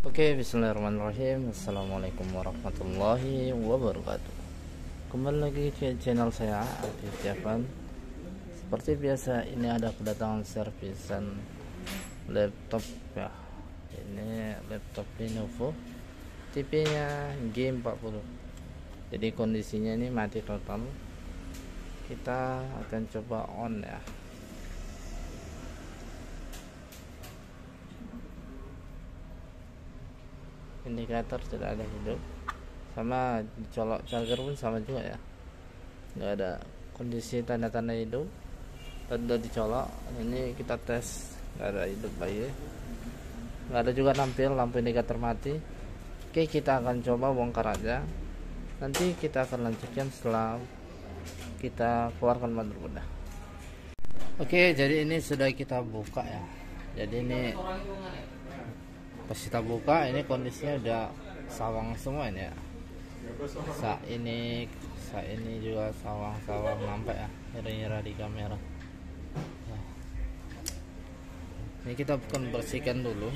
Oke, bismillahirrahmanirrahim. Assalamualaikum warahmatullahi wabarakatuh. Kembali lagi ke channel saya, Afif Javan. Seperti biasa, ini ada kedatangan servisan laptop ya. Ini laptop Lenovo, tipenya G40. Jadi kondisinya ini mati total. Kita akan coba on ya. Indikator tidak ada hidup, sama colok charger pun sama juga ya, nggak ada kondisi tanda-tanda hidup. Tanda dicolok, ini kita tes nggak ada hidup lagi, nggak ada juga tampil lampu indikator mati. Oke, kita akan coba bongkar aja, nanti kita akan lanjutkan setelah kita keluarkan motherboard. Oke, jadi ini sudah kita buka ya. Jadi ini pas kita buka, ini kondisinya udah sawang semua ini ya. Saat ini juga sawang nampak ya, nyera-nyera di kamera ya. Ini kita bukan bersihkan dulu.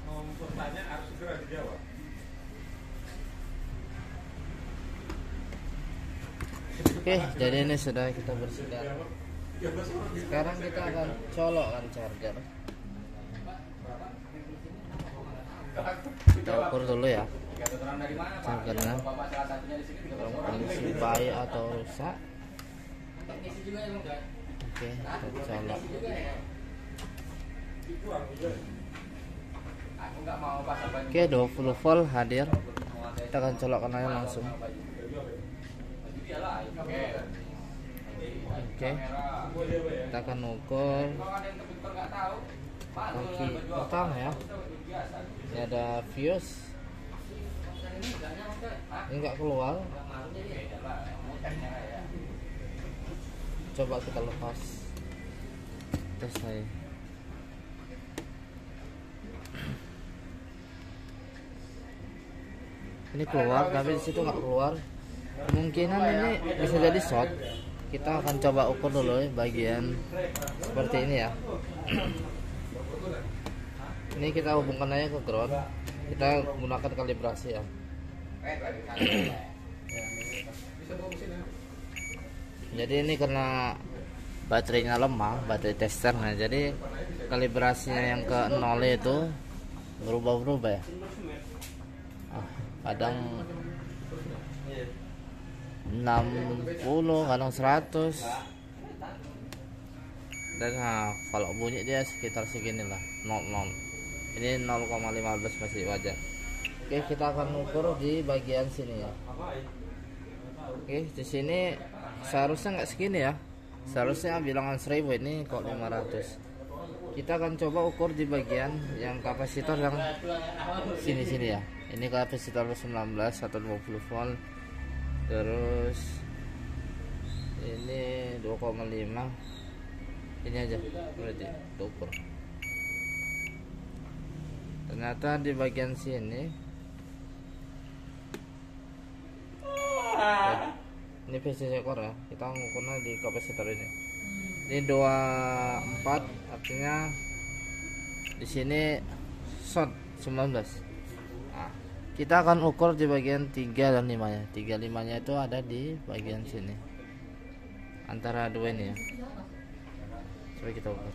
Mau bertanya harus segera dijawab. Oke, jadi ini sudah kita bersihkan. Sekarang kita akan colokkan charger. Kita ukur dulu ya chargernya, dalam kondisi baik atau rusak. Oke, kita colok. Oke, 20 volt hadir. Kita akan colokkan aja langsung. Oke, kita akan ukur kaki pertama ya. Ini ada fuse, ini nggak keluar. Coba kita lepas, tes saya. Ini keluar, tapi di situ nggak keluar. Kemungkinan ini bisa jadi short. Kita akan coba ukur dulu ya, bagian seperti ini ya. Ini kita hubungkan aja ke ground. Kita gunakan kalibrasi ya. Jadi ini karena baterainya lemah, baterai tester. Nah, jadi kalibrasinya yang ke 0 itu berubah-ubah ya. Kadang 60, kadang 100. Dan kalau bunyi dia sekitar segini lah, 00. Ini 0,15 masih wajar. Oke, kita akan ukur di bagian sini ya. Oke, di sini seharusnya nggak segini ya. Seharusnya bilangan 1000, ini kok 500. Kita akan coba ukur di bagian yang kapasitor yang sini-sini ya. Ini kapasitor 19 atau 20 volt. Terus ini 2,5. Ini aja berarti ukur. Ternyata di bagian sini ini PCC core ya. Kita ngukurnya di kapasitor ini. Ini 24, artinya di sini short 19. Nah, kita akan ukur di bagian 3 dan 5 ya. 3, 5 nya itu ada di bagian sini, antara dua ini ya. Coba kita ukur.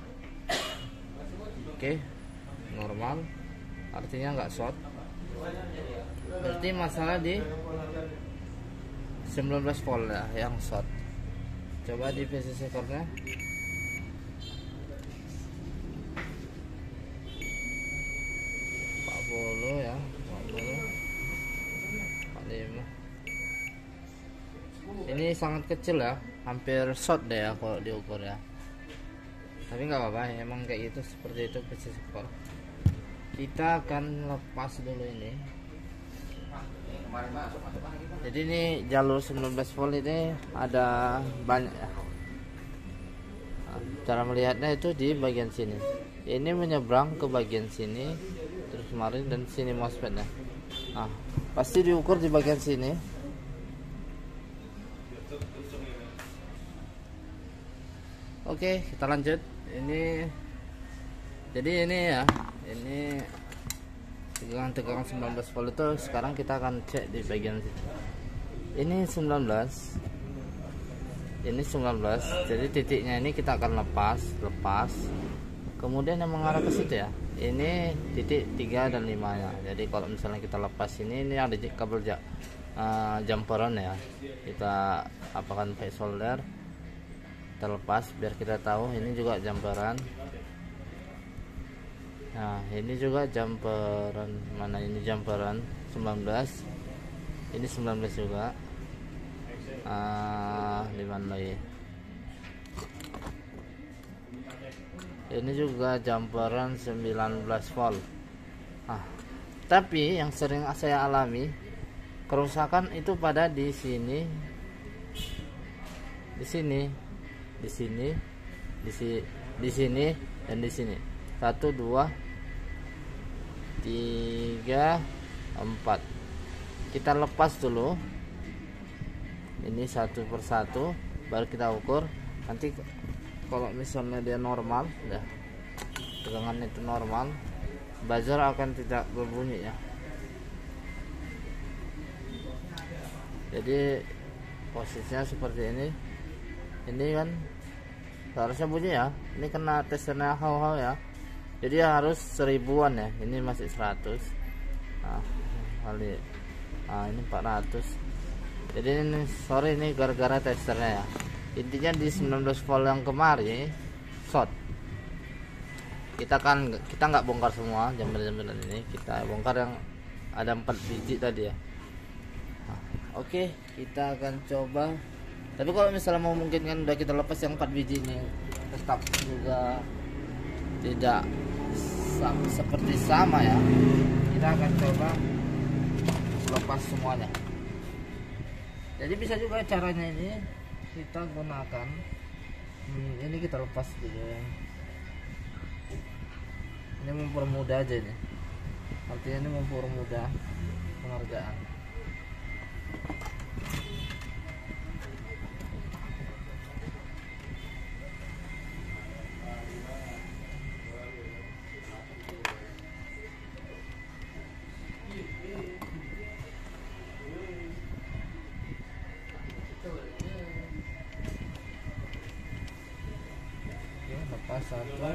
Oke, normal, artinya nggak short. Berarti masalah di 19 volt ya yang short. Coba di PCC core nya. Ya, 40, 45. Ini sangat kecil ya, hampir short deh ya kalau diukur ya. Tapi nggak apa-apa, emang kayak gitu, seperti itu PCC core. Kita akan lepas dulu ini. Jadi ini jalur 19 volt ini ada banyak ya. Cara melihatnya itu di bagian sini. Ini menyeberang ke bagian sini, terus kemarin dan sini MOSFET-nya. Nah, pasti diukur di bagian sini. Oke, kita lanjut. Ini jadi ini ya, ini tegangan 19 volt itu sekarang kita akan cek di bagian situ. Ini 19, jadi titiknya ini kita akan lepas, kemudian yang mengarah ke situ ya. Ini titik 3 dan 5 nya. Jadi kalau misalnya kita lepas ini ada kabel jumperan ya, kita apakan pakai solder, kita lepas biar kita tahu. Ini juga jumperan. Nah ini juga jumperan, mana ini jumperan 19, ini 19 juga. Di mana lagi, ini juga jumperan 19 volt. Tapi yang sering saya alami kerusakan itu pada di sini, di sini, dan di sini. 1, 2, 3, 4. Kita lepas dulu ini satu persatu, baru kita ukur. Nanti kalau misalnya dia normal ya, tegangan itu normal, buzzer akan tidak berbunyi ya. Jadi posisinya seperti ini kan seharusnya bunyi ya. Ini kena testernya hau-hau ya, jadi harus 1000-an ya. Ini masih 100. Ini 400. Jadi ini sorry, ini gara-gara testernya ya. Intinya di 19 volt yang kemarin short. Kita nggak bongkar semua jumper-jumperan ini, kita bongkar yang ada 4 biji tadi ya. Oke, kita akan coba. Tapi kalau misalnya mau memungkinkan udah kita lepas yang 4 biji ini, tetap juga tidak seperti sama ya. Kita akan coba lepas semuanya. Jadi bisa juga caranya ini kita gunakan ini, kita lepas dulu. Ini mempermudah aja ini. Artinya ini mempermudah pengerjaan. Lepas satu,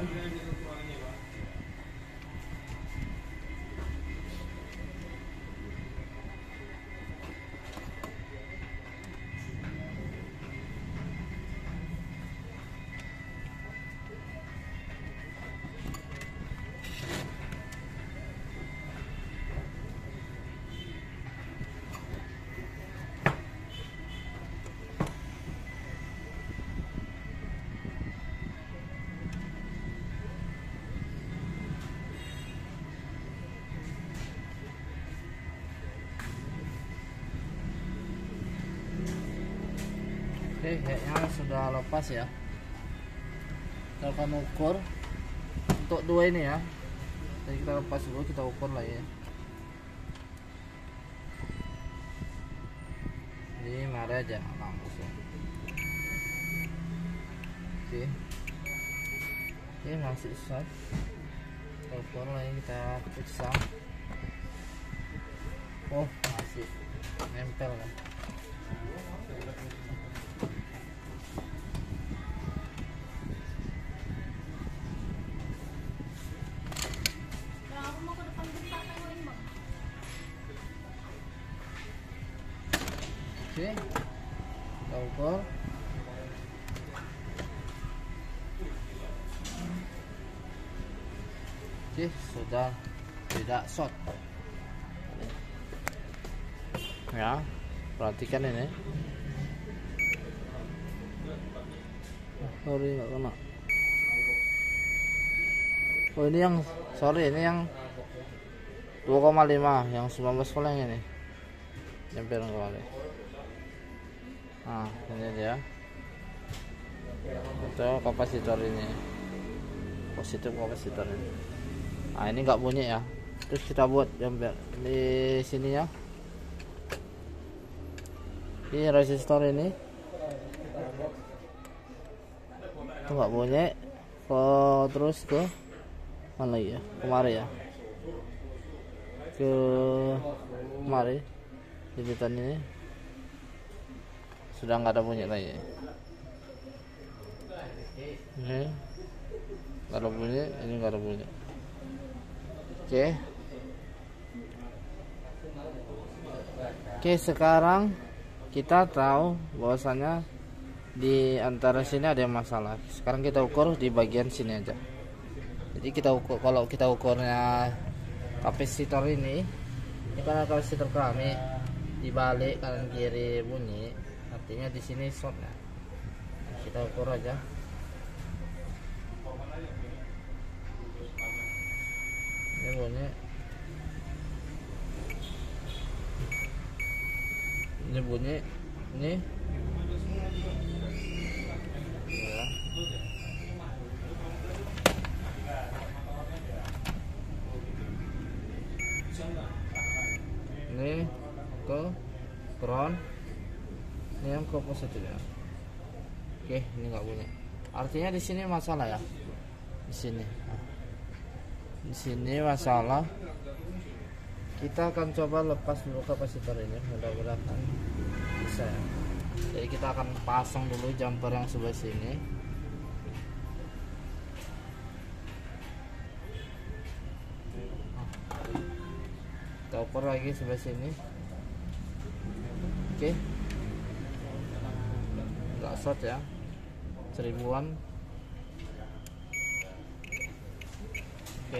Oke, kayaknya sudah lepas ya. Kita akan ukur untuk 2 ini ya. Jadi kita lepas dulu, kita ukur lah ya. Ini mari aja langsung. Oke, masih short. Kita ukur lagi, kita periksa. Oh, masih nempel kan. Oke, kita ukur. Oke, sudah tidak short ya. Perhatikan ini. Sorry, nggak kena. Oh ini yang sorry, ini yang 2,5, yang 19 volt yang ini nyamper kembali. Nah ini dia, itu kapasitor ini, positif kapasitor ini. Nah ini nggak bunyi ya. Terus kita buat jumper di sini ya. Ini resistor ini itu nggak bunyi. Terus ke mana ya, kemari ya, ke kemari jahitan ini sudah nggak ada bunyi lagi. Ini nggak ada bunyi, ini nggak ada bunyi. Oke, sekarang kita tahu bahwasanya di antara sini ada yang masalah. Sekarang kita ukur di bagian sini aja. Jadi kita ukur, kalau kita ukurnya kapasitor ini kan kapasitor keramik, dibalik kanan kiri bunyi, artinya di sini shortnya. Nah, kita ukur aja. Ini bunyi, ini bunyi, ini ya. Ini ke ground, ini yang ke positif ya. Oke, ini nggak bunyi, artinya di sini masalah ya, di sini. Nah, di sini masalah. Kita akan coba lepas dulu kapasitor ini, mudah-mudahan bisa ya. Jadi kita akan pasang dulu jumper yang sebelah sini. Kita ukur lagi sebelah sini. Oke, nggak short ya, 1000-an. Oke,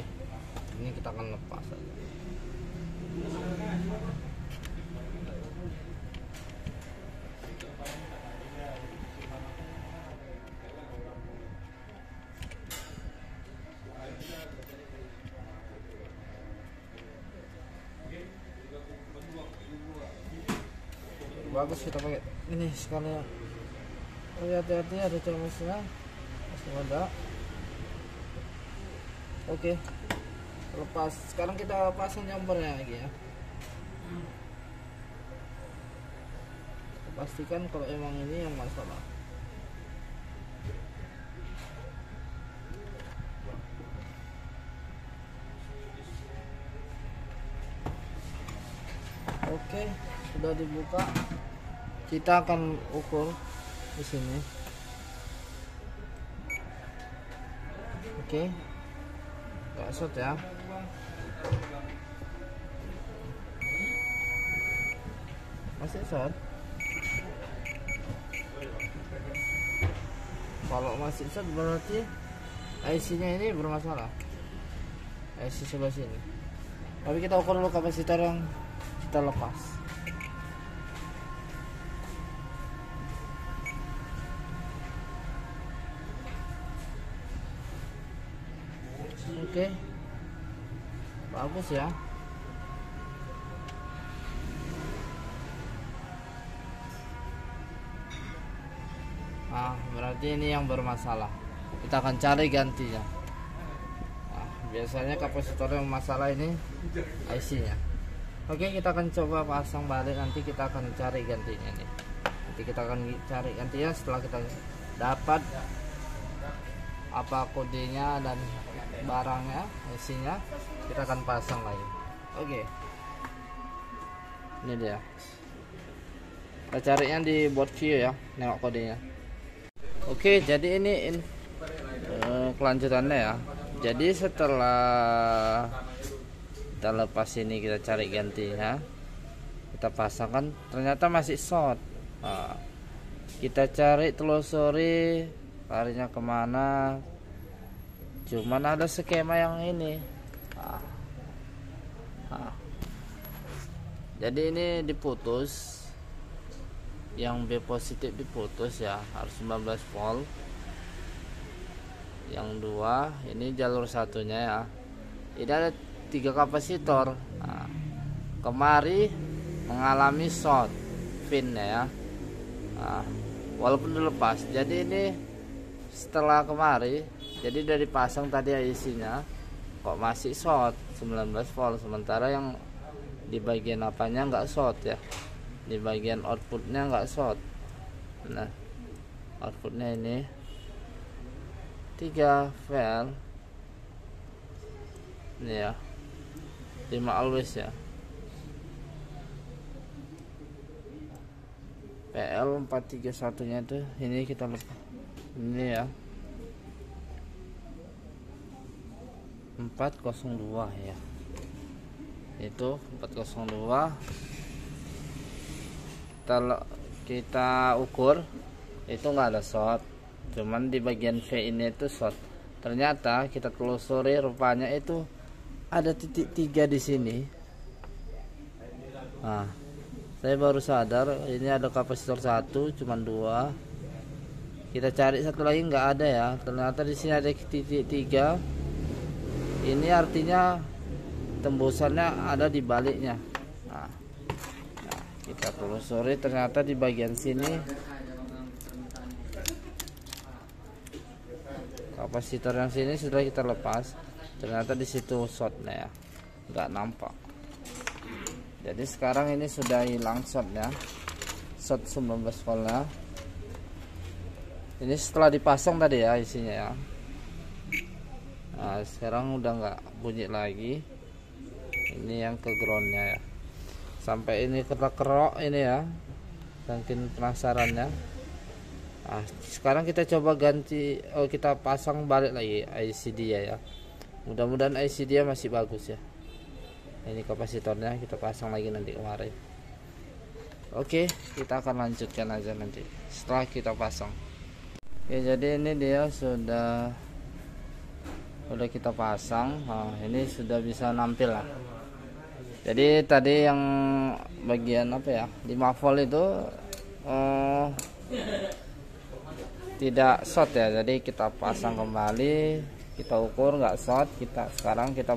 ini kita akan lepas aja. Bagus kita pakai ini sekali ya. Hati-hati ada cemusnya, masih ada. Oke, lepas. Sekarang kita pasang jumpernya lagi ya. Pastikan kalau emang ini yang masalah. Oke, sudah dibuka. Kita akan ukur di sini. Oke, nggak short ya. Masih short. Kalau masih short berarti IC-nya ini bermasalah. IC sebelah sini. Tapi kita ukur dulu kapasitor yang kita lepas. Oke, bagus ya. Nah, berarti ini yang bermasalah. Kita akan cari gantinya. Nah, biasanya kapasitor yang masalah ini IC-nya. Oke, kita akan coba pasang balik. Nanti kita akan cari gantinya nih. Nanti kita akan cari gantinya setelah kita dapat apa kodenya dan barangnya, isinya, kita akan pasang lagi. Oke, ini dia. Kita carinya di board view ya, nengok kodenya. Oke, jadi ini kelanjutannya ya. Jadi setelah kita lepas ini, kita cari gantinya, kita pasangkan, ternyata masih short. Nah, kita cari, telusuri larinya kemana, cuman ada skema yang ini. Jadi ini diputus, yang B positif diputus ya, harus 19 volt. Yang dua ini jalur satunya ya, ini ada 3 kapasitor. Nah, kemari mengalami short pin ya. Nah, walaupun dilepas, jadi ini setelah kemari, jadi udah dipasang tadi IC-nya, kok masih short 19 volt, sementara yang di bagian apanya nggak short ya, di bagian outputnya nggak short. Nah, outputnya ini 3 VL ini ya, 5 always ya, PL 431 nya tuh ini kita lepas ini ya, 402 ya, itu 402 kita ukur itu nggak ada short, cuman di bagian V ini itu short. Ternyata kita telusuri rupanya itu ada titik 3 di sini. Nah, saya baru sadar ini ada kapasitor 1 cuman 2. Kita cari satu lagi nggak ada ya. Ternyata di sini ada titik 3. Ini artinya tembusannya ada di baliknya. Nah, kita telusuri ternyata di bagian sini kapasitor yang sini sudah kita lepas. Ternyata di situ shortnya ya, nggak nampak. Jadi sekarang ini sudah hilang shortnya, short 19 voltnya. Ini setelah dipasang tadi ya isinya ya. Nah, sekarang udah nggak bunyi lagi. Ini yang ke groundnya ya. Sampai ini kerok ini ya, saking penasarannya. Nah, sekarang kita coba ganti, kita pasang balik lagi IC dia ya. Mudah-mudahan IC dia masih bagus ya. Ini kapasitornya kita pasang lagi nanti kemarin. Oke, kita akan lanjutkan aja nanti setelah kita pasang. Oke, jadi ini dia sudah kita pasang. Nah, ini sudah bisa nampil lah. Jadi tadi yang bagian apa ya, 5 volt itu tidak short ya. Jadi kita pasang kembali, kita ukur nggak short. Sekarang kita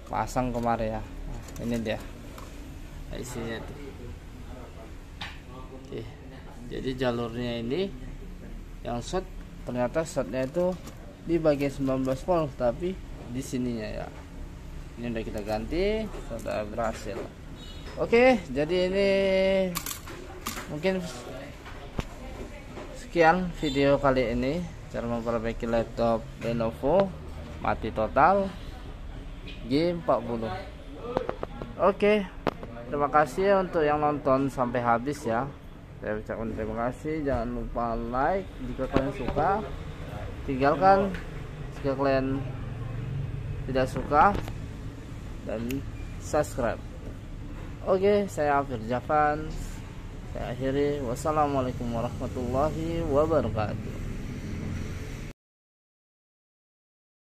pasang kemarin ya. Nah, ini dia isinya tuh. Oke, jadi jalurnya ini yang short, ternyata shortnya itu di bagian 19 volt tapi di sininya ya. Ini udah kita ganti, sudah berhasil. Oke, jadi ini mungkin sekian video kali ini, cara memperbaiki laptop Lenovo mati total G40. Oke, terima kasih untuk yang nonton sampai habis ya. Saya ucapkan terima kasih. Jangan lupa like jika kalian suka, tinggalkan jika kalian tidak suka, dan subscribe. Oke, saya Afir Javan. Saya akhiri. Wassalamualaikum warahmatullahi wabarakatuh.